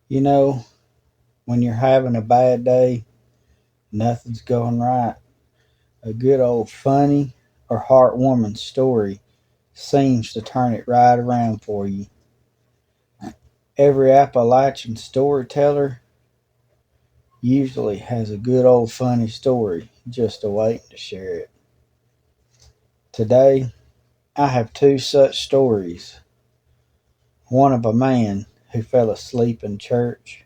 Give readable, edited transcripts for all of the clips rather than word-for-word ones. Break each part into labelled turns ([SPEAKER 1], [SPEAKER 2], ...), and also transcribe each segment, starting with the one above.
[SPEAKER 1] You know, when you're having a bad day, nothing's going right, a good old funny or heartwarming story seems to turn it right around for you. Every Appalachian storyteller usually has a good old funny story just awaiting to share it. Today, I have two such stories, one of a man who fell asleep in church,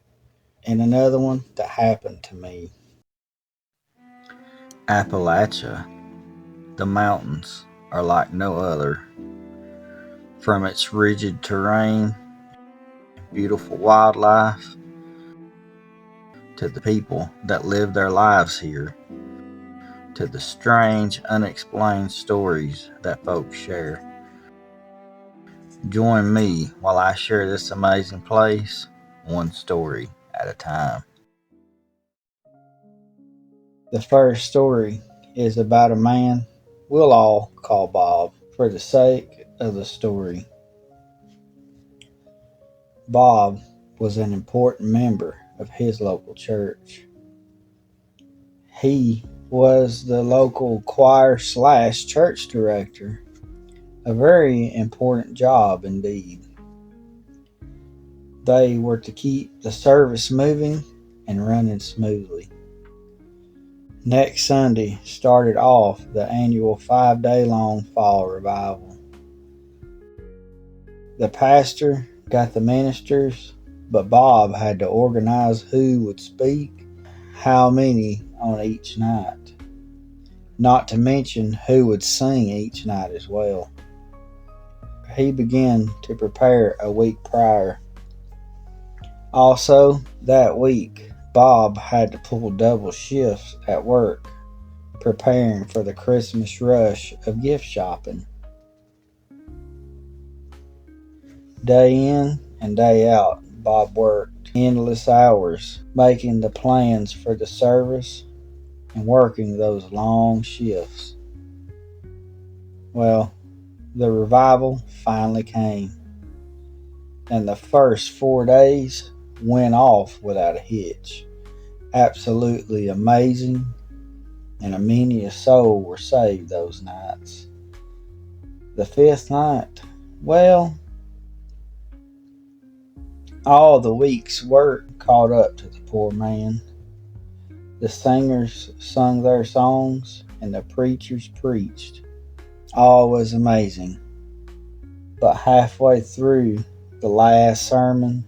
[SPEAKER 1] and another one that happened to me. Appalachia, the mountains, are like no other. From its rigid terrain, beautiful wildlife, to the people that live their lives here, to the strange, unexplained stories that folks share. Join me while I share this amazing place, one story at a time. The first story is about a man we'll all call Bob for the sake of the story. Bob was an important member of his local church. He was the local choir slash church director, a very important job indeed. They were to keep the service moving and running smoothly. Next Sunday started off the annual 5-day long fall revival. The pastor got the ministers, but Bob had to organize who would speak, how many on each night, not to mention who would sing each night as well. He began to prepare a week prior. Also, that week, Bob had to pull double shifts at work, preparing for the Christmas rush of gift shopping. Day in and day out, Bob worked endless hours, making the plans for the service and working those long shifts. Well, the revival finally came, and the first 4 days went off without a hitch. Absolutely amazing, and many a soul were saved those nights. The fifth night, well, all the week's work caught up to the poor man. The singers sung their songs, and the preachers preached. All was amazing. But halfway through the last sermon,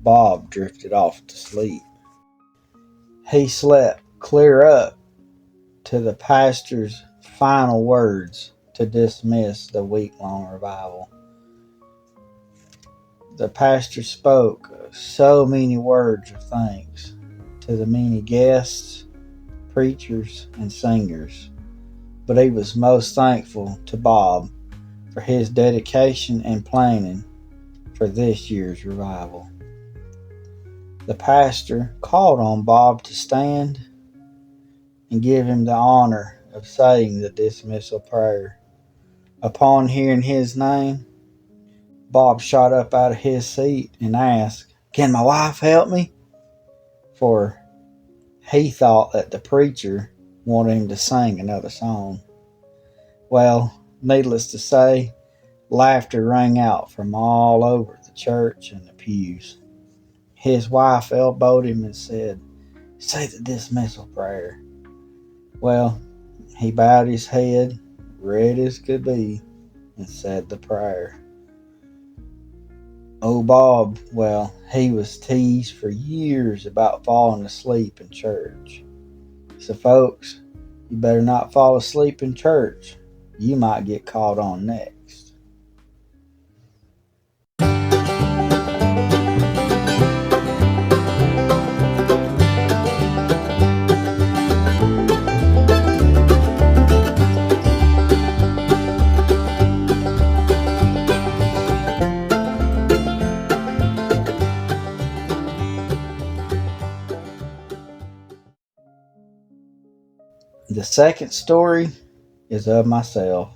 [SPEAKER 1] Bob drifted off to sleep. He slept clear up to the pastor's final words to dismiss the week-long revival. The pastor spoke so many words of thanks to the many guests, preachers, and singers, but he was most thankful to Bob for his dedication and planning for this year's revival. The pastor called on Bob to stand and give him the honor of saying the dismissal prayer. Upon hearing his name, Bob shot up out of his seat and asked, "Can my wife help me?" For he thought that the preacher wanted him to sing another song. Well, needless to say, laughter rang out from all over the church and the pews. His wife elbowed him and said, "Say the dismissal prayer." Well, he bowed his head, red as could be, and said the prayer. Oh, Bob, well, he was teased for years about falling asleep in church. So, folks, you better not fall asleep in church. You might get caught on next. The second story is of myself.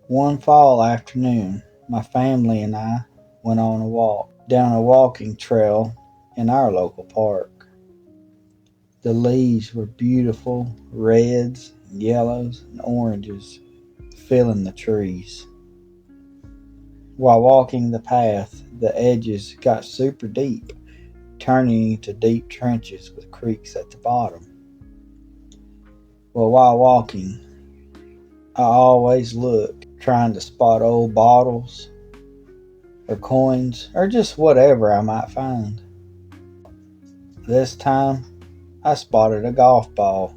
[SPEAKER 1] One fall afternoon, my family and I went on a walk down a walking trail in our local park. The leaves were beautiful reds, and yellows, and oranges filling the trees. While walking the path, the edges got super deep, turning into deep trenches with creeks at the bottom. Well, while walking, I always look, trying to spot old bottles or coins or just whatever I might find. This time, I spotted a golf ball.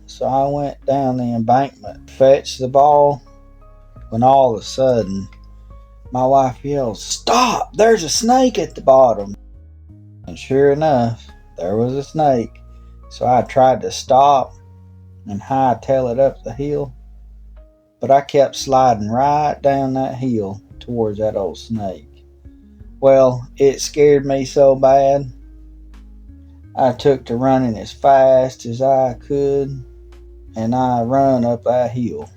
[SPEAKER 1] So I went down the embankment, fetched the ball, when all of a sudden, my wife yelled, "Stop! There's a snake at the bottom!" And sure enough, there was a snake. So I tried to stop and hightail it up the hill, but I kept sliding right down that hill towards that old snake. Well, it scared me so bad, I took to running as fast as I could, and I run up that hill.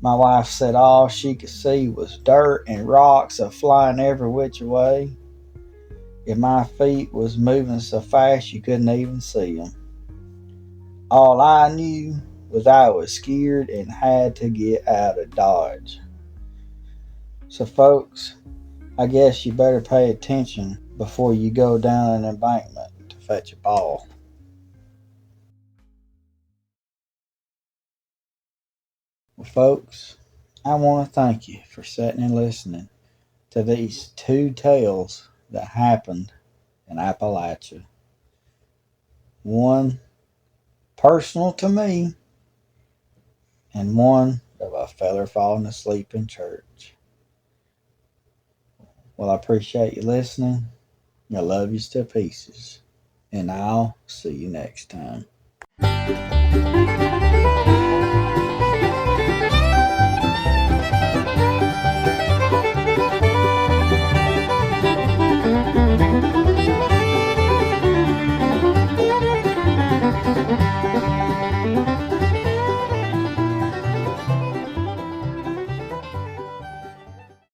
[SPEAKER 1] My wife said all she could see was dirt and rocks a flying every which way, and my feet was moving so fast you couldn't even see them. All I knew was I was scared and had to get out of Dodge. So folks, I guess you better pay attention before you go down an embankment to fetch a ball. Well, folks, I want to thank you for sitting and listening to these two tales that happened in Appalachia. One personal to me, and one of a feller falling asleep in church. Well, I appreciate you listening. I love you to pieces. And I'll see you next time.